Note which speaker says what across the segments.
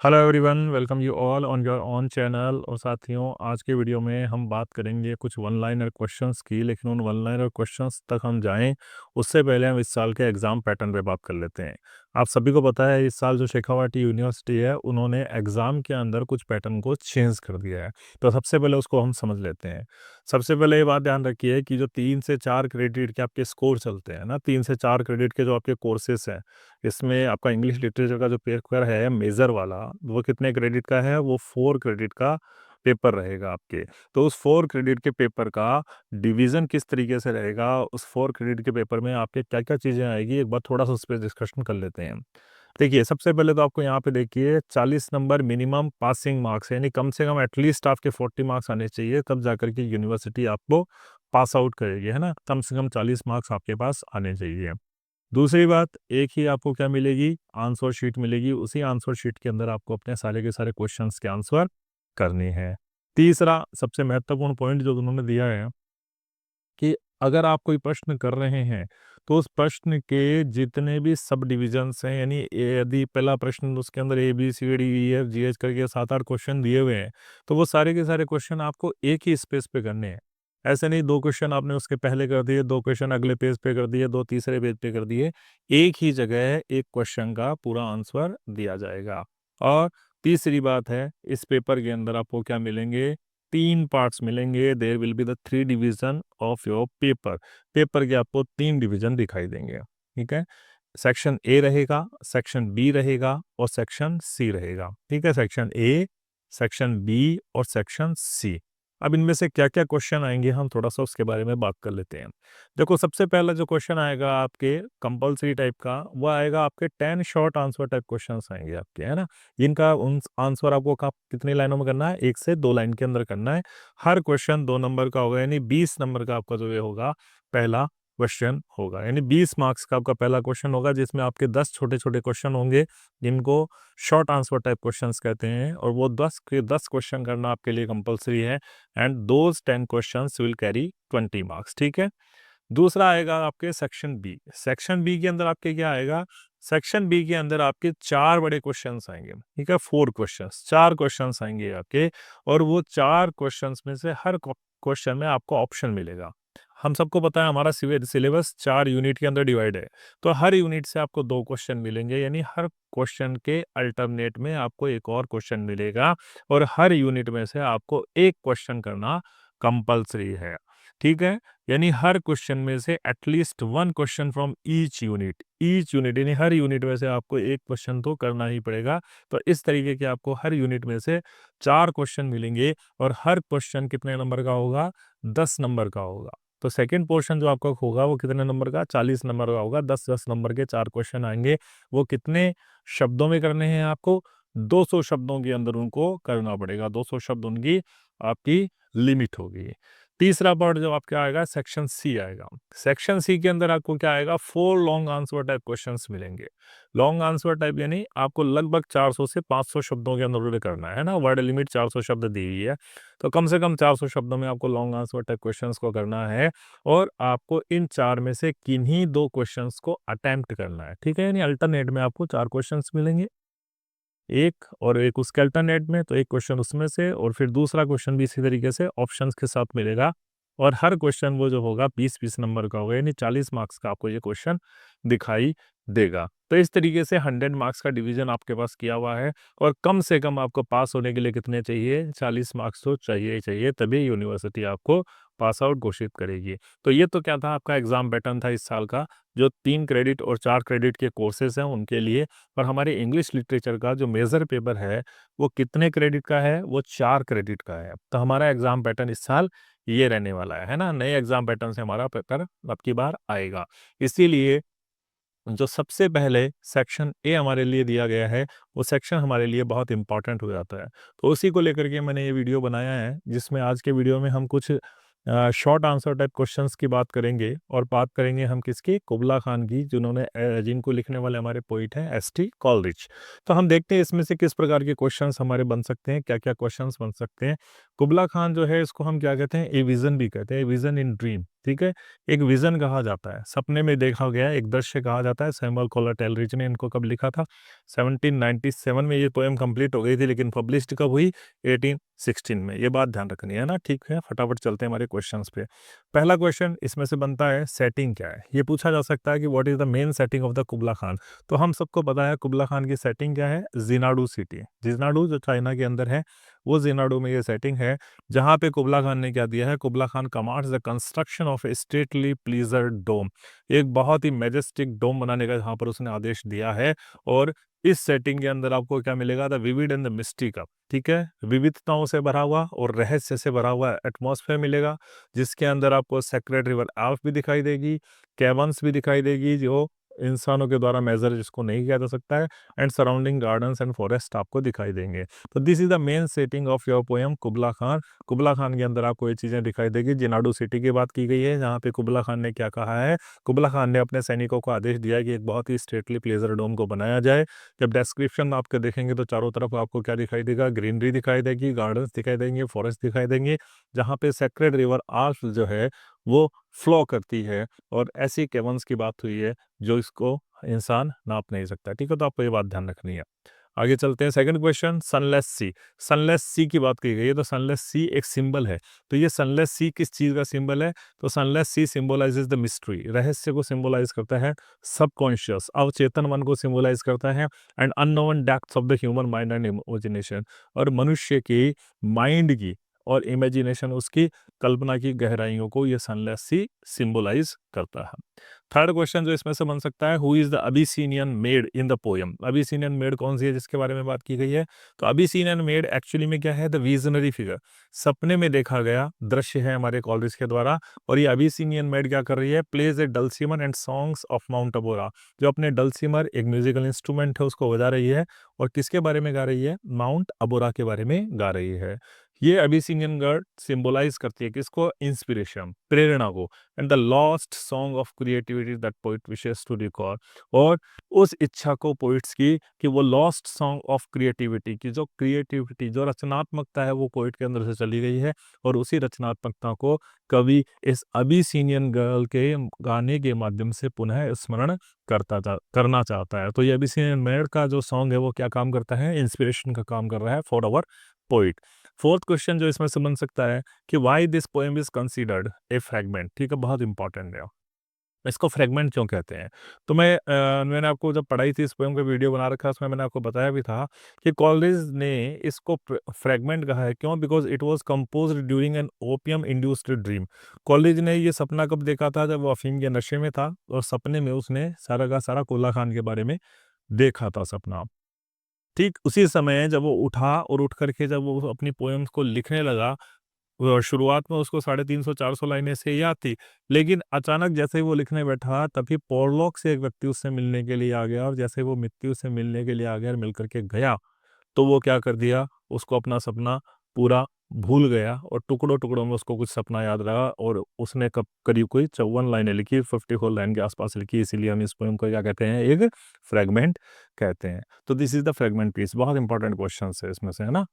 Speaker 1: Hello everyone, welcome you all on your on channel. और साथियों, आज के वीडियो में हम बात करेंगे कुछ वन लाइनर क्वेश्चंस की। लेकिन उन वन लाइनर क्वेश्चंस तक हम जाएं उससे पहले हम इस साल के एग्ज़ाम पैटर्न पे बात कर लेते हैं। आप सभी को पता है, इस साल जो शेखावाटी यूनिवर्सिटी है उन्होंने एग्ज़ाम के अंदर कुछ पैटर्न को चेंज कर दिया है। तो सबसे पहले उसको हम समझ लेते हैं। सबसे पहले ये बात ध्यान रखिए कि जो 3 से 4 क्रेडिट के आपके स्कोर चलते हैं ना, 3 से 4 क्रेडिट के जो आपके कोर्सेस हैं, इसमें आपका इंग्लिश लिटरेचर का जो पेपर है मेजर वाला, वो कितने क्रेडिट का है? वो 4 क्रेडिट का पेपर रहेगा आपके। तो उस 4 क्रेडिट के पेपर का डिवीज़न किस तरीके से रहेगा, उस 4 क्रेडिट के पेपर में आपके क्या क्या चीज़ें आएगी, एक बार थोड़ा सा उस पर डिस्कशन कर लेते हैं। देखिए, सबसे पहले तो आपको यहाँ पे देखिए 40 नंबर मिनिमम पासिंग मार्क्स है, यानी कम से कम एटलीस्ट आपके 40 मार्क्स आने चाहिए, तब जाकर के यूनिवर्सिटी आपको पास आउट करेगी, है ना। कम से कम 40 मार्क्स आपके पास आने चाहिए। दूसरी बात, एक ही आपको क्या मिलेगी? आंसर शीट मिलेगी। उसी आंसर शीट के अंदर आपको अपने सारे के सारे क्वेश्चंस के आंसर करने हैं। तीसरा सबसे महत्वपूर्ण पॉइंट जो उन्होंने दिया है कि अगर आप कोई प्रश्न कर रहे हैं तो उस प्रश्न के जितने भी सब डिविजन्स हैं, यानी यदि पहला प्रश्न उसके अंदर A B C D E F G H करके 7-8 क्वेश्चन दिए हुए हैं, तो वो सारे के सारे क्वेश्चन आपको एक ही स्पेस पे करने हैं। ऐसे नहीं 2 क्वेश्चन आपने उसके पहले कर दिए, 2 क्वेश्चन अगले पेज पे कर दिए, 2 तीसरे पेज पे कर दिए। एक ही जगह एक क्वेश्चन का पूरा आंसर दिया जाएगा। और तीसरी बात है, इस पेपर के अंदर आपको क्या मिलेंगे? 3 पार्ट्स मिलेंगे। There will be the 3 division of your paper. Paper के आपको 3 डिवीजन दिखाई देंगे, ठीक है। सेक्शन ए रहेगा, सेक्शन बी रहेगा और सेक्शन सी रहेगा, ठीक है। सेक्शन ए, सेक्शन बी और सेक्शन सी। अब इनमें से क्या क्या क्वेश्चन आएंगे, हम थोड़ा सा उसके बारे में बात कर लेते हैं। देखो, सबसे पहला जो क्वेश्चन आएगा आपके कंपलसरी टाइप का, वो आएगा आपके 10 शॉर्ट आंसर टाइप क्वेश्चंस आएंगे आपके, है ना। इनका उन आंसर आपको कितनी लाइनों में करना है? 1 से 2 लाइन के अंदर करना है। हर क्वेश्चन 2 नंबर का होगा, यानी 20 नंबर का आपका जो ये होगा पहला क्वेश्चन होगा, यानी 20 मार्क्स का आपका पहला क्वेश्चन होगा, जिसमें आपके 10 छोटे छोटे क्वेश्चन होंगे, जिनको शॉर्ट आंसर टाइप क्वेश्चंस कहते हैं। और वो 10 के 10 क्वेश्चन करना आपके लिए कंपलसरी है। And those 10 questions will carry 20 marks, ठीक है। दूसरा आएगा आपके सेक्शन बी। सेक्शन बी के अंदर आपके क्या आएगा? सेक्शन बी के अंदर आपके 4 बड़े क्वेश्चंस आएंगे, ठीक है। 4 क्वेश्चंस, 4 क्वेश्चंस आएंगे आपके। और वो 4 क्वेश्चंस में से हर क्वेश्चन में आपको ऑप्शन मिलेगा। हम सबको पता है हमारा सिलेबस 4 यूनिट के अंदर डिवाइड है। तो हर यूनिट से आपको 2 क्वेश्चन मिलेंगे, यानी हर क्वेश्चन के अल्टरनेट में आपको एक और क्वेश्चन मिलेगा। और हर यूनिट में से आपको एक क्वेश्चन करना कंपलसरी है, ठीक है। यानी हर क्वेश्चन में से at least 1 question from each unit यानी हर यूनिट में से आपको एक क्वेश्चन तो करना ही पड़ेगा। तो इस तरीके के आपको हर यूनिट में से 4 क्वेश्चन मिलेंगे। और हर क्वेश्चन कितने नंबर का होगा? 10 नंबर का होगा। तो सेकंड पोर्शन जो आपका होगा वो कितने नंबर का? 40 नंबर का होगा। 10-10 नंबर के 4 क्वेश्चन आएंगे। वो कितने शब्दों में करने हैं आपको? 200 शब्दों के अंदर उनको करना पड़ेगा। 200 शब्द उनकी आपकी लिमिट होगी। तीसरा पार्ट जो आपका आएगा, सेक्शन सी आएगा। सेक्शन सी के अंदर आपको क्या आएगा? 4 लॉन्ग आंसर टाइप क्वेश्चंस मिलेंगे। लॉन्ग आंसर टाइप यानी आपको लगभग 400 से 500 शब्दों के अंदर करना है ना। वर्ड लिमिट 400 शब्द दी हुई है। तो कम से कम 400 शब्दों में आपको लॉन्ग आंसर टाइप क्वेश्चंस को करना है। और आपको इन 4 में से किन्हीं 2 क्वेश्चंस को अटेम्प्ट करना है, ठीक है। यानी अल्टरनेट में आपको 4 क्वेश्चंस मिलेंगे, एक और एक उसके अल्टरनेट में, तो एक क्वेश्चन उसमें से और फिर दूसरा क्वेश्चन भी इसी तरीके से ऑप्शंस के साथ मिलेगा। और हर क्वेश्चन वो जो होगा 20-20 नंबर का होगा, यानी 40 मार्क्स का आपको ये क्वेश्चन दिखाई देगा। तो इस तरीके से 100 मार्क्स का डिवीजन आपके पास किया हुआ है। और कम से कम आपको पास होने के लिए कितने चाहिए? 40 मार्क्स तो चाहिए ही चाहिए, तभी यूनिवर्सिटी आपको पास आउट घोषित करेगी। तो ये तो क्या था, आपका एग्जाम पैटर्न था इस साल का, जो 3 क्रेडिट और 4 क्रेडिट के कोर्सेज हैं उनके लिए। और हमारे इंग्लिश लिटरेचर का जो मेजर पेपर है वो कितने क्रेडिट का है? वो 4 क्रेडिट का है। तो हमारा एग्जाम पैटर्न इस साल ये रहने वाला है ना। नए एग्जाम पैटर्न से हमारा पेपर अब की बार आएगा। इसीलिए जो सबसे पहले सेक्शन ए हमारे लिए दिया गया है, वो सेक्शन हमारे लिए बहुत इंपॉर्टेंट हो जाता है। तो उसी को लेकर के मैंने ये वीडियो बनाया है, जिसमें आज के वीडियो में हम कुछ शॉर्ट आंसर टाइप क्वेश्चंस की बात करेंगे। और बात करेंगे हम किसकी? कुबला खान की, जिन्होंने जिनको लिखने वाले हमारे पोइट हैं एस.टी. कॉलरिज। तो हम देखते हैं इसमें से किस प्रकार के क्वेश्चंस हमारे बन सकते हैं, क्या क्या क्वेश्चंस बन सकते हैं। कुबला खान जो है, इसको हम क्या कहते हैं? ए विजन भी कहते हैं, ए विजन इन ड्रीम, ठीक है। एक विजन कहा जाता है, सपने में देखा गया एक दृश्य कहा जाता है। सैमुअल कोलेटेलरिच ने इनको कब लिखा था? 1797 में ये पोएम कंप्लीट हो गई थी, लेकिन पब्लिश्ड कब हुई? 1816 में। ये बात ध्यान रखनी है ना, ठीक है। फटाफट चलते हैं हमारे क्वेश्चंस पे। पहला क्वेश्चन इसमें से बनता है, सेटिंग क्या है? ये पूछा जा सकता है कि what is the main setting of the Kubla Khan. तो हम सबको पता है कुबला खान की सेटिंग क्या है, जिनाडू सिटी। जिनाडू जो चाइना के अंदर है, वो जिनाडू में ये सेटिंग है, जहाँ पे कुबला खान ने क्या दिया है, Kubla Khan commands the construction of a stately pleasure dome, एक बहुत ही मैजेस्टिक डोम बनाने का यहाँ पर उसने आदेश दिया है। और इस सेटिंग के अंदर आपको क्या मिलेगा, the vivid and the mystic, ठीक है, विविधताओं से भरा हुआ और रहस्य से भरा हुआ एटमॉस्फेयर मिलेगा, जिसके अंदर आपको सेक्रेट रिवर आल्फ भी दिखाई देगी, कैवर्न्स भी दिखाई देगी जो इंसानों के द्वारा मेजर जिसको नहीं किया जा सकता है, and surrounding gardens and forest आपको दिखाई देंगे। तो this is the main setting of your poem Kubla Khan. Kubla Khan के अंदर आपको ये चीज़ें दिखाई देगी। जिनाडू सिटी की बात की गई है, जहाँ पे कुबला खान ने क्या कहा है, कुबला खान ने अपने सैनिकों को आदेश दिया कि एक बहुत ही स्टेटली प्लेजर डोम को बनाया जाए। जब डिस्क्रिप्शन आपके देखेंगे तो चारों तरफ आपको क्या दिखाई देगा, ग्रीनरी दिखाई देगी, गार्डन्स दिखाई देंगे, फॉरेस्ट दिखाई देंगे, जहाँ पे सेक्रेड रिवर आल्फ जो है वो फ्लो करती है। और ऐसी केवंस की बात हुई है जो इसको इंसान नाप नहीं सकता, ठीक है। तो आपको ये बात ध्यान रखनी है। आगे चलते हैं, सेकंड क्वेश्चन, सनलेस सी। सनलेस सी की बात की गई है, तो सनलेस सी एक सिंबल है। तो ये सनलेस सी किस चीज़ का सिंबल है? तो sunless sea symbolises the mystery, रहस्य को सिंबलाइज करता है, सबकॉन्शियस अवचेतन मन को सिंबलाइज करता है, and unknown depths of the human mind and imagination, और मनुष्य की माइंड की और इमेजिनेशन, उसकी कल्पना की गहराइयों को ये सनलेस सी सिंबलाइज करता है। थर्ड क्वेश्चन जो इसमें से बन सकता है, who is the Abyssinian maid in the poem. Abyssinian maid कौन सी है जिसके बारे में बात की गई है? तो अबिसिनियन मेड एक्चुअली में क्या है, द विजनरी फिगर, सपने में देखा गया दृश्य है हमारे कॉलरिज के द्वारा। और ये अबिसिनियन मेड क्या कर रही है, plays a dulcimer and songs of Mount Abora, जो अपने डल्सीमर एक म्यूजिकल इंस्ट्रूमेंट है उसको बजा रही है, और किसके बारे में गा रही है, माउंट अबोरा के बारे में गा रही है। ये अबिसिनियन गर्ल सिंबलाइज करती है किसको, इंस्पिरेशन, प्रेरणा को, and the lost song of creativity that poet wishes to recall, और उस इच्छा को पोइट्स की कि वो लॉस्ट सॉन्ग ऑफ क्रिएटिविटी की, जो क्रिएटिविटी जो रचनात्मकता है वो पोइट के अंदर से चली गई है, और उसी रचनात्मकता को कवि इस अबिसिनियन गर्ल के गाने के माध्यम से पुनः स्मरण करना चाहता है। तो ये अबिसिनियन मेड का जो सॉन्ग है वो क्या काम करता है, इंस्पिरेशन का काम कर रहा है for our poet. Fourth question जो इसमें से बन सकता है कि why this poem is considered A fragment, ठीक है, बहुत इंपॉर्टेंट है। इसको फ्रैगमेंट क्यों कहते हैं? तो मैंने आपको जब पढ़ाई थी इस पोएम का वीडियो बना रखा है, उसमें मैंने आपको बताया भी था कि कॉलेज ने इसको फ्रैगमेंट कहा है। क्यों? Because it was composed during an opium induced dream. College ने ये सपना कब देखा था? जब वो अफीम के नशे में था, और सपने में उसने सारा का सारा कुल्ला खान के बारे में देखा था सपना। ठीक उसी समय जब वो उठा और उठ करके जब वो अपनी पोएम्स को लिखने लगा, शुरुआत में उसको 350-400 लाइनें से याद थी, लेकिन अचानक जैसे ही वो लिखने बैठा, तभी पोरलॉग से एक व्यक्ति उससे मिलने के लिए आ गया, और जैसे ही वो मृत्यु से मिलने के लिए आ गया और मिल कर के गया, तो वो क्या कर दिया, उसको अपना सपना पूरा भूल गया, और टुकड़ों-टुकड़ों में उसको कुछ सपना याद रहा, और उसने करीब कोई 54 लाइनें लिखी, 54 लाइन के आसपास लिखी, इसीलिए हम इस पोएम को क्या कहते हैं, एक फ्रैगमेंट कहते हैं। तो this is the fragment piece. बहुत इंपॉर्टेंट क्वेश्चंस है इसमें से, है ना?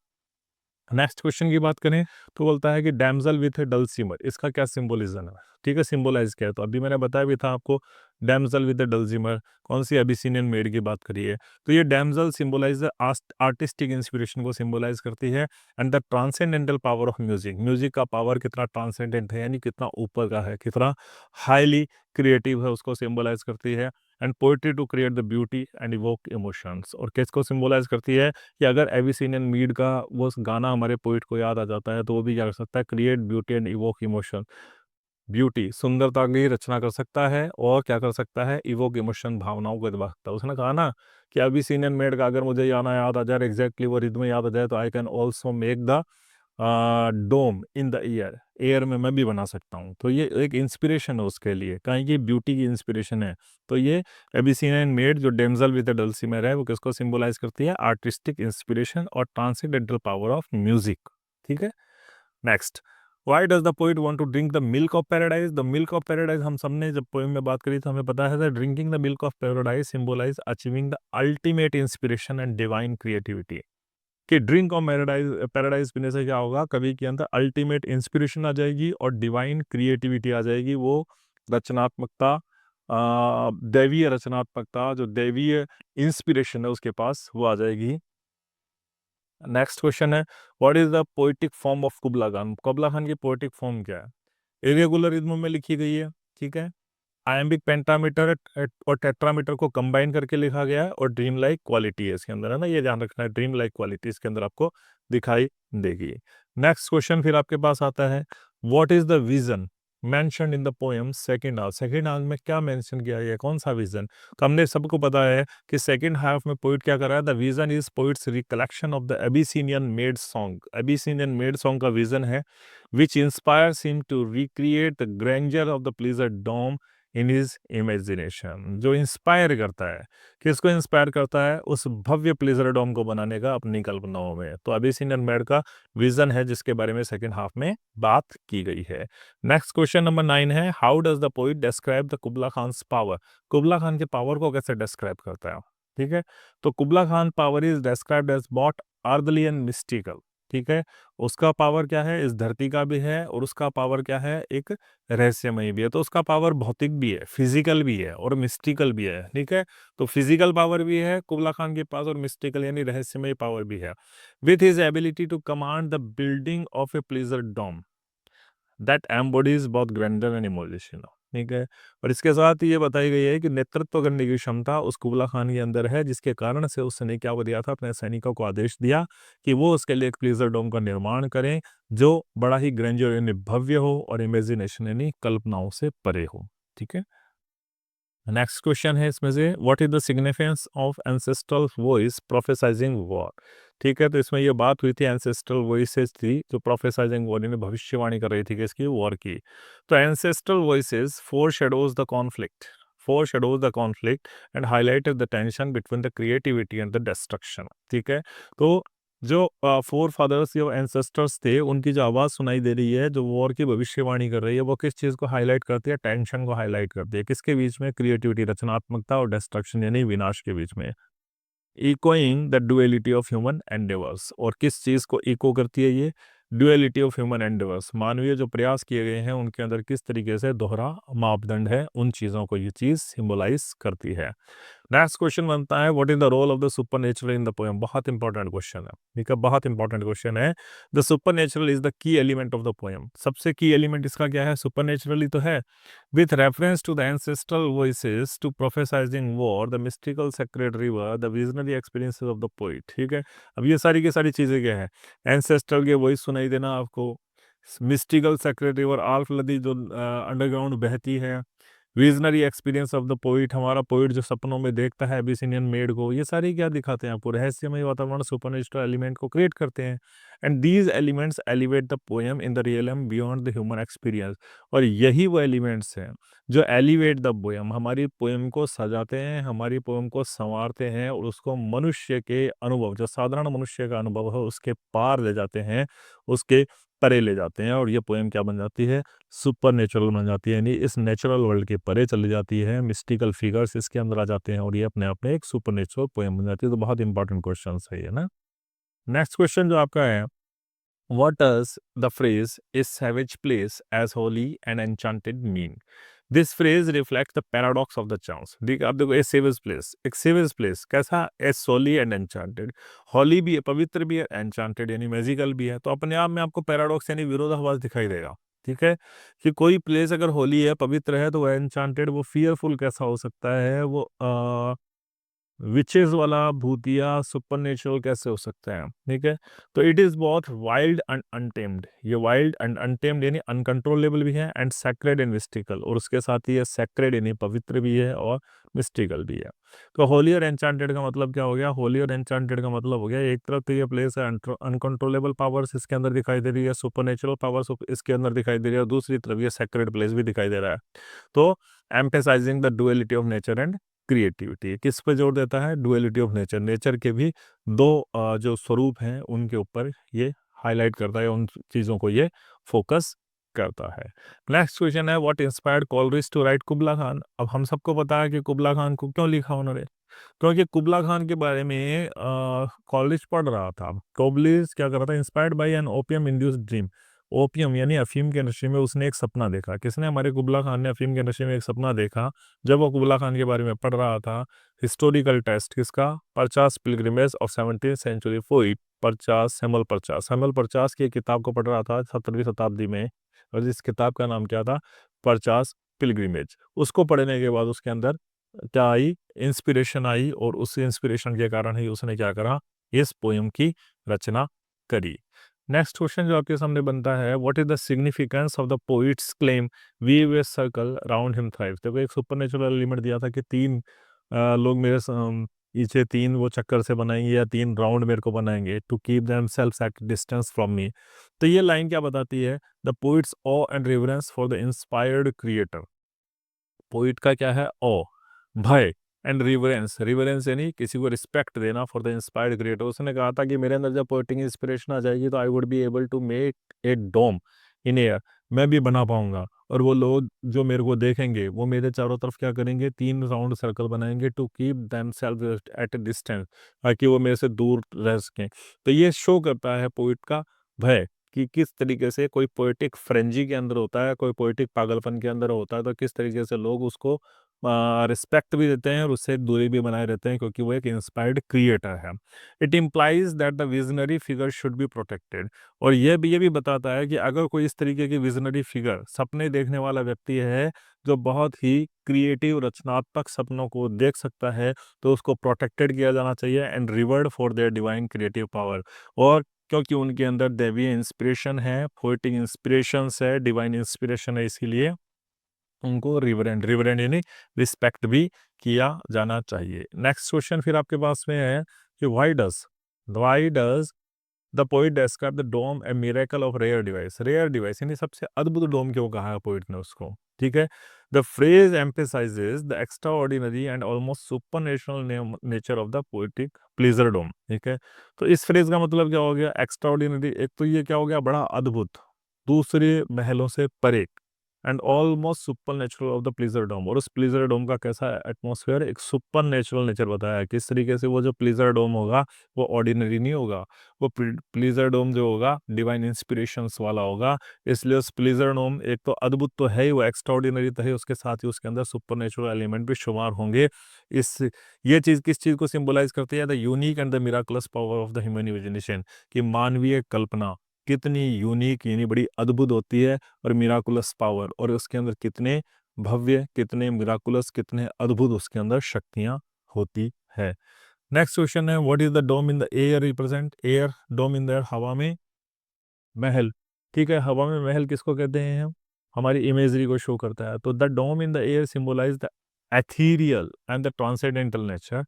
Speaker 1: नेक्स्ट क्वेश्चन की बात करें तो बोलता है कि डैम्सल विथ ए डल्सीमर, इसका क्या सिंबोलिज्म है, ठीक है, सिंबलाइज क्या है? तो अभी मैंने बताया भी था आपको, डैम्सल विद द डल्सीमर कौन सी अबिसिनियन मेड की बात करी है। तो ये डैम्सल सिंबलाइज आर्टिस्टिक इंस्पिरेशन को सिंबलाइज करती है, and the transcendental power of music, music का पावर कितना ट्रांसेंडेंट है, यानी कितना ऊपर का है, कितना हाईली क्रिएटिव है, उसको सिंबलाइज करती है। And poetry to create the beauty and evoke emotions, और किसको सिंबलाइज करती है कि अगर एबिसिनियन मीड का वो गाना हमारे पोइट को याद आ जाता है, तो वो भी क्या कर सकता है, create beauty and evoke emotion, beauty सुंदरता की रचना कर सकता है, और क्या कर सकता है, इवोक इमोशन भावनाओं को दबा सकता है। उसने कहा ना कि अबिसिनियन मेड का अगर मुझे गाना याद आ जाए, एग्जैक्टली वो रिद्म याद आ जाए, तो I can also make the dome in the air, air में मैं भी बना सकता हूँ। तो ये एक इंस्पिरेशन है उसके लिए, कहीं की ब्यूटी की इंस्पिरेशन है। तो ये एबिसिनियन मेड जो डेमजल विद द डल्सीमर है, वो किसको सिंबलाइज करती है, आर्टिस्टिक इंस्पिरेशन और ट्रांसेंडेंटल पावर ऑफ म्यूजिक, ठीक है। Next, why does the poet want to drink the milk of paradise. The milk of paradise हम सबने जब पोएम में बात करी तो हमें पता है drinking the milk of paradise symbolise achieving the ultimate inspiration and divine creativity. कि ड्रिंक ऑफ पैराडाइज पैराडाइज पीने से क्या होगा, कवि के अंदर अल्टीमेट इंस्पिरेशन आ जाएगी और डिवाइन क्रिएटिविटी आ जाएगी, वो रचनात्मकता, दैवीय रचनात्मकता, जो दैवीय इंस्पिरेशन है उसके पास वो आ जाएगी। नेक्स्ट क्वेश्चन है, what is the poetic form of Kubla Khan? Kubla Khan की पोएटिक फॉर्म क्या है? इरेगुलर रिद्म में लिखी गई है, ठीक है, आयम्बिक पेंटामीटर और टेट्रामीटर को कंबाइन करके लिखा गया है, और ड्रीम लाइक क्वालिटी है इसके अंदर, है ना, ये ध्यान रखना है, ड्रीम लाइक क्वालिटी इसके अंदर आपको दिखाई देगी। नेक्स्ट क्वेश्चन फिर आपके पास आता है, what is the vision mention in the poem second half? Second half में क्या मेंशन किया है, कौन सा विजन? तो हमने सबको पता है कि सेकंड हाफ में पोइट क्या कर रहा है, the vision is poets recollection of the Abyssinian made song. Abyssinian made song का विजन है which inspires him to recreate the grandeur of the pleasure dome in his imagination. जो inspire करता है, किसको इंस्पायर करता है? उस भव्य प्लेजर डोम को बनाने का अपनी कल्पनाओं में। तो अबिसिनियन मेड का विजन है जिसके बारे में सेकंड हाफ में बात की गई है। नेक्स्ट क्वेश्चन नंबर 9 है, how does the poet describe the Kubla Khan's power? Kubla Khan के पावर को कैसे डिस्क्राइब करता है? ठीक है, तो Kubla Khan power is described as both orderly and mystical. ठीक है, उसका पावर क्या है, इस धरती का भी है, और उसका पावर क्या है, एक रहस्यमयी भी है। तो उसका पावर भौतिक भी है, फिजिकल भी है और मिस्टिकल भी है। ठीक है, तो फिजिकल पावर भी है कुबला खान के पास, और मिस्टिकल यानी रहस्यमयी पावर भी है। With his ability to command the building of a pleasure dome that embodies both grandeur and emotion. ठीक है, और इसके साथ ये बताई गई है कि नेतृत्व करने की क्षमता उस कुबला खान के अंदर है, जिसके कारण से उसने क्या दिया था, अपने सैनिकों को आदेश दिया कि वो उसके लिए एक प्लेजर डोम का निर्माण करें जो बड़ा ही ग्रैंडियर यानी भव्य हो और इमेजिनेशन यानी कल्पनाओं से परे हो। ठीक है, नेक्स्ट क्वेश्चन है इसमें से, what is the significance of ancestral voice prophesying war? ठीक है, तो इसमें ये बात हुई थी, एंसेस्ट्रल वॉइसेस थी जो प्रोफेसाइजिंग वॉर यानी भविष्यवाणी कर रही थी कि इसकी वॉर की। तो ancestral voices four shadows the conflict and highlighted the tension between the creativity and the destruction. ठीक है, तो जो फोर फादर्स या एंसेस्टर्स थे उनकी जो आवाज़ सुनाई दे रही है, जो वॉर की भविष्यवाणी कर रही है, वो किस चीज़ को हाईलाइट करती है? टेंशन को हाईलाइट करती है। किसके बीच में? क्रिएटिविटी, रचनात्मकता और डिस्ट्रक्शन यानी विनाश के बीच में। Echoing the duality of human endeavours, और किस चीज़ को इको करती है ये? डुअलिटी ऑफ ह्यूमन एंडेवर्स, मानवीय जो प्रयास किए गए हैं उनके अंदर किस तरीके से दोहरा मापदंड है, उन चीज़ों को ये चीज़ सिंबलाइज करती है। नेक्स्ट क्वेश्चन बनता है, what is the role of the supernatural in the poem? बहुत इंपॉर्टेंट क्वेश्चन है, ठीक है, बहुत इंपॉर्टेंट क्वेश्चन है। The supernatural is the key element of the poem. सबसे की एलिमेंट इसका क्या है? सुपरनेचुरली तो है। With reference to the ancestral voices to prophesying war, the mystical sacred river, the visionary experiences of the poet. ठीक है, अब ये सारी की सारी चीज़ें क्या है? एंसेस्ट्रल के वॉइस सुनाई देना आपको, मिस्टिकल सेक्रेट रिवर आल्फ नदी जो अंडरग्राउंड बहती है, visionary experience of the poet, हमारा पोइट जो सपनों में देखता है एबिसिनियन मेड को, ये सारे क्या दिखाते हैं आपको? रहस्यमय वातावरण, सुपरनेचुरल एलिमेंट को क्रिएट करते हैं। And these elements elevate the poem in the realm beyond the human experience. और यही वो एलिमेंट्स हैं जो एलिवेट द पोएम, हमारी पोएम को सजाते हैं, हमारी पोएम को संवारते हैं, और उसको मनुष्य के अनुभव, जो साधारण मनुष्य का अनुभव है, उसके पार ले जाते हैं, उसके परे ले जाते हैं, और ये पोएम क्या बन जाती है? सुपर नेचुरल बन जाती है, यानी इस नेचुरल वर्ल्ड के परे चली जाती है, मिस्टिकल फिगर्स इसके अंदर आ जाते हैं, और ये अपने आप में एक सुपर नेचुरल पोएम बन जाती है। तो बहुत इंपॉर्टेंट क्वेश्चन है ये ना। नेक्स्ट क्वेश्चन जो आपका है, what does the phrase is savage place as holy and enchanted mean? This phrase reflect the paradox of the chance. देखिए, आप देखो, ए सेवेज प्लेस, एक सेवेज प्लेस कैसा? As holy and enchanted, holy भी है, पवित्र भी है, एन्चांटेड यानी मैजिकल भी है। तो अपने आप में आपको पैराडॉक्स यानी विरोधाभास दिखाई देगा। ठीक है, कि कोई प्लेस अगर होली है, पवित्र है, तो वो एन्चांटेड, वो फियरफुल कैसा हो सकता है? वो विचेस वाला, भूतिया, सुपरनेचुरल कैसे हो सकता है? ठीक है, तो इट इज बहुत वाइल्ड एंड अनटेम्ड, ये वाइल्ड एंड अनटेम्ड यानी अनकंट्रोलेबल भी है, एंड सैक्रेड एंड मिस्टिकल, और उसके साथ ही ये सैक्रेड यानी पवित्र भी है और मिस्टिकल भी है। तो होली और एन्चांटेड का मतलब क्या हो गया? होली और एन्चांटेड का मतलब हो गया, एक तरफ तो ये प्लेस है, अनकंट्रोलेबल पावर्स इसके अंदर दिखाई दे रही है, सुपरनेचुरल पावर्स इसके अंदर दिखाई दे रही है, और दूसरी तरफ ये सैक्रेड प्लेस भी दिखाई दे रहा है। तो emphasizing the duality of nature and creativity, किस पे जोर देता है? डुअलिटी ऑफ नेचर, नेचर के भी दो जो स्वरूप हैं उनके ऊपर ये हाईलाइट करता है, उन चीज़ों को ये फोकस करता है। नेक्स्ट क्वेश्चन है, what inspired Coleridge to write Kubla Khan? अब हम सबको पता है कि कुबला खान को क्यों लिखा उन्होंने, क्योंकि कुबला खान के बारे में कॉलेज पढ़ रहा था। कोबलिस क्या कर रहा था, inspired by N opium induced dream. Opium यानी अफीम के नशे में उसने एक सपना देखा। किसने? हमारे कुबला खान ने अफीम के नशे में एक सपना देखा जब वो कुबला खान के बारे में पढ़ रहा था। हिस्टोरिकल टेस्ट किसका? Purchas pilgrimage of 17th century poet Purchas Samuel Purchas. Samuel Purchas की एक किताब को पढ़ रहा था 17वीं शताब्दी में, और इस किताब का नाम क्या था? परचास पिलग्रिमेज। उसको पढ़ने के बाद उसके अंदर क्या आई? इंस्पिरेशन आई, और उस इंस्पिरेशन के कारण ही उसने क्या करा? इस पोयम की रचना करी। नेक्स्ट क्वेश्चन जो आपके सामने बनता है, what is the significance of the poet's claim weave a circle round him thrice. देखो एक सुपरनेचुरल एलिमेंट दिया था कि तीन लोग मेरे पीछे तीन वो चक्कर से बनाएंगे या तीन राउंड मेरे को बनाएंगे to keep them self at distance from me. तो ये लाइन क्या बताती है? The poet's awe and reverence for the inspired creator. Poet का क्या है? ओ, भय, एंड रिवरेंस। रिवरेंस यानी किसी को रिस्पेक्ट देना, फॉर द इंस्पायर्ड क्रिएटर। उसने कहा था कि मेरे अंदर जब पोइटिक इंस्पिरेशन आ जाएगी तो I would be able to make a dome in air. मैं भी बना पाऊंगा, और वो लोग जो मेरे को देखेंगे वो मेरे चारों तरफ क्या करेंगे? तीन राउंड सर्कल बनाएंगे to keep them self at a distance, ताकि वो मेरे से दूर रह सकें। तो ये शो करता है पोइट का भय, कि किस तरीके से कोई पोएटिक फ्रेंजी के अंदर होता है, कोई पोएटिक पागलपन के अंदर होता है, तो किस तरीके से लोग उसको रिस्पेक्ट भी देते हैं और उससे दूरी भी बनाए रहते हैं, क्योंकि वो एक इंस्पायर्ड क्रिएटर है। It implies that the visionary figure should be protected. और ये भी बताता है कि अगर कोई इस तरीके की विजनरी फिगर, सपने देखने वाला व्यक्ति है, जो बहुत ही क्रिएटिव रचनात्मक सपनों को देख सकता है, तो उसको प्रोटेक्टेड किया जाना चाहिए and revered for their divine creative power. और क्योंकि उनके अंदर दैवीय इंस्पिरेशन है, पोएटिक इंस्पिरेशंस है, डिवाइन इंस्पिरेशन है, इसीलिए उनको रिवरेंड रिवरेंड यानी रिस्पेक्ट भी किया जाना चाहिए। नेक्स्ट क्वेश्चन फिर आपके पास में है कि why does the poet describe the dome a miracle of rare device. Rare device यानी सबसे अद्भुत डोम क्यों कहा है पोइट ने उसको? ठीक है। The phrase emphasises the extraordinary and almost supernatural nature of the poetic pleasure dome. ठीक है। तो इस फ्रेज का मतलब क्या हो गया? एक्स्ट्रा ऑर्डिनरी, एक तो ये क्या हो गया? बड़ा अद्भुत, दूसरे महलों से परे, and almost supernatural of the pleasure dome. और उस प्लीजर डोम का कैसा एटमॉस्फेयर? एक सुपर नेचुरल नेचर बताया है। किस तरीके से वो जो प्लीजर डोम होगा वो ऑर्डिनरी नहीं होगा, वो प्लीजर डोम जो होगा डिवाइन इंस्पिरेशंस वाला होगा। इसलिए उस प्लीजर डोम एक तो अद्भुत तो है ही, वो एक्स्ट्रा ऑर्डिनरी तो है, उसके साथ ही उसके अंदर सुपर नेचुरल एलिमेंट भी शुमार होंगे। इस ये चीज़ किस चीज़ को सिंबलाइज करती है? The unique and the miraculous power of the human imagination. कि मानवीय कल्पना कितनी यूनिक यानी बड़ी अद्भुत होती है, और मिराकुलस पावर, और उसके अंदर कितने भव्य, कितने मिराकुलस, कितने अद्भुत उसके अंदर शक्तियां होती है। नेक्स्ट क्वेश्चन है, what is the dome in the air represent? Air, dome in the air, हवा में महल। ठीक है। हवा में महल किसको कहते हैं हम? हमारी इमेजरी को शो करता है। तो the dome in the air symbolise the ethereal and the transcendental nature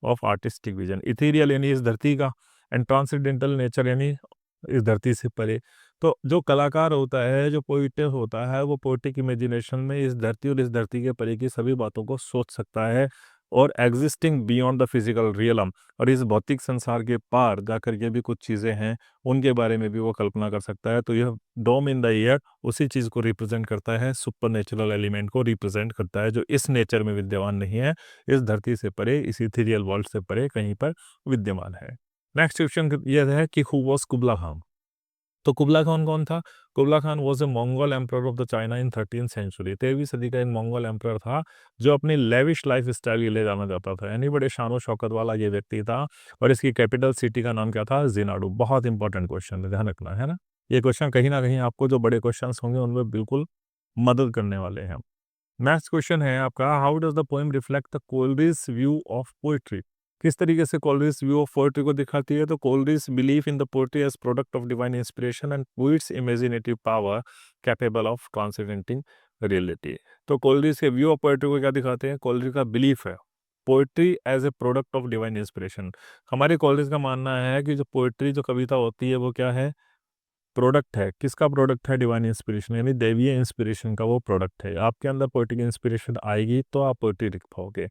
Speaker 1: of artistic vision. Ethereal यानी इस धरती का, एंड ट्रांसेंडेंटल नेचर यानी इस धरती से परे। तो जो कलाकार होता है, जो पोइट होता है, वो पोइटिक इमेजिनेशन में इस धरती और इस धरती के परे की सभी बातों को सोच सकता है, और existing beyond the physical realm, और इस भौतिक संसार के पार जाकर के भी कुछ चीज़ें हैं उनके बारे में भी वो कल्पना कर सकता है। तो यह डोम इन द एयर उसी चीज़ को रिप्रेजेंट करता है, सुपर नेचुरल एलिमेंट को रिप्रेजेंट करता है, जो इस नेचर में विद्यमान नहीं है, इस धरती से परे, इस इथेरियल वर्ल्ड से परे कहीं पर विद्यमान है। नेक्स्ट क्वेश्चन यह है कि हु वॉज कुबला खान। तो कुबला खान कौन था? Kubla Khan was a Mongol emperor of the China in 13th century. 13वीं सदी का एक मंगोल एम्पर था, जो अपनी लेविश लाइफ स्टाइल के लिए जाना जाता था, यानी बड़े शानो शौकत वाला ये व्यक्ति था। और इसकी कैपिटल सिटी का नाम क्या था? जिनाडू। बहुत इंपॉर्टेंट क्वेश्चन है, ध्यान रखना है ना। ये क्वेश्चन कहीं ना कहीं आपको जो बड़े क्वेश्चन होंगे उनमें बिल्कुल मदद करने वाले हैं। नेक्स्ट क्वेश्चन है आपका, how does the poem reflect the Coleridge view of poetry. किस तरीके से कोलरिज व्यू ऑफ पोएट्री को दिखाती है? तो Coleridge believe in the poetry as product of divine inspiration and poets imaginative power capable of transcending reality. तो Coleridge के view of poetry को क्या दिखाते हैं? कोलरिज का बिलीफ है poetry as a product of divine inspiration. हमारे college का मानना है कि जो पोएट्री, जो कविता होती है, वो क्या है? प्रोडक्ट है। किसका प्रोडक्ट है? डिवाइन इंस्पिरेशन, यानी दैवीय इंस्पिरेशन का वो प्रोडक्ट है। आपके अंदर पोएटिक इंस्पिरेशन आएगी तो आप पोएट्री लिख पाओगे।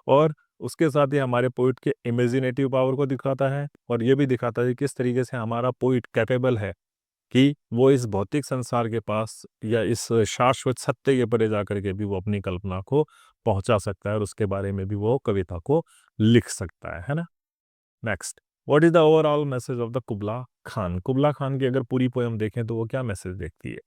Speaker 1: और उसके साथ ही हमारे पोइट के इमेजिनेटिव पावर को दिखाता है, और ये भी दिखाता है कि किस तरीके से हमारा पोइट कैपेबल है कि वो इस भौतिक संसार के पास या इस शाश्वत सत्य के परे जाकर के भी वो अपनी कल्पना को पहुंचा सकता है और उसके बारे में भी वो कविता को लिख सकता है ना। Next, what is the overall message of the Kubla Khan? Kubla Khan की अगर पूरी पोयम देखें तो वो क्या मैसेज देती है?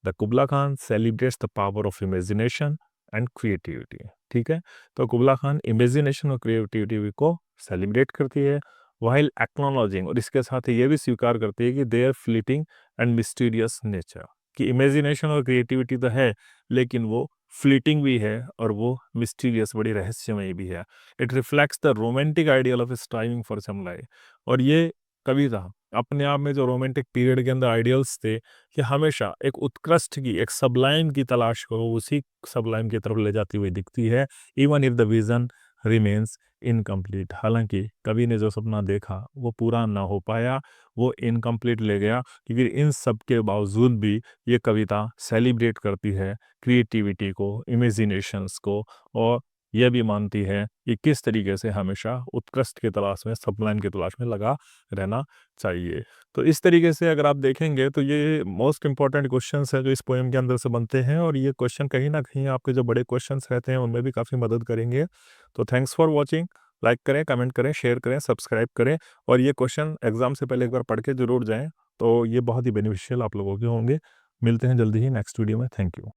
Speaker 1: The Kubla Khan celebrates the power of imagination and creativity. ठीक है, तो कुबला खान इमेजिनेशन और क्रिएटिविटी को सेलिब्रेट करती है, वाइल एक्नोलॉजिंग, और इसके साथ ही ये भी स्वीकार करती है कि their fleeting and mysterious nature, कि इमेजिनेशन और क्रिएटिविटी तो है लेकिन वो फ्लीटिंग भी है और वो मिस्टीरियस, बड़ी रहस्यमयी भी है। It reflects the romantic ideal of striving for some life. और ये कविता अपने आप में जो रोमांटिक पीरियड के अंदर आइडियल्स थे कि हमेशा एक उत्कृष्ट की, एक सबलाइम की तलाश करो, उसी सबलाइम की तरफ ले जाती हुई दिखती है, even if the vision remains incomplete. हालांकि कवि ने जो सपना देखा वो पूरा ना हो पाया, वो इनकम्प्लीट ले गया, क्योंकि इन सब के बावजूद भी ये कविता सेलिब्रेट करती है क्रिएटिविटी को, इमेजिनेशंस को, और यह भी मानती है कि किस तरीके से हमेशा उत्कृष्ट की तलाश में, सबलाइन की तलाश में लगा रहना चाहिए। तो इस तरीके से अगर आप देखेंगे तो ये मोस्ट इंपॉर्टेंट क्वेश्चंस हैं जो इस पोएम के अंदर से बनते हैं, और ये क्वेश्चन कहीं ना कहीं आपके जो बड़े क्वेश्चंस रहते हैं उनमें भी काफ़ी मदद करेंगे। तो थैंक्स फॉर वॉचिंग। लाइक करें, कमेंट करें, शेयर करें, सब्सक्राइब करें, और ये क्वेश्चन एग्जाम से पहले एक बार पढ़ के जरूर जाएं, तो ये बहुत ही बेनिफिशियल आप लोगों के होंगे। मिलते हैं जल्दी ही नेक्स्ट वीडियो में। Thank you.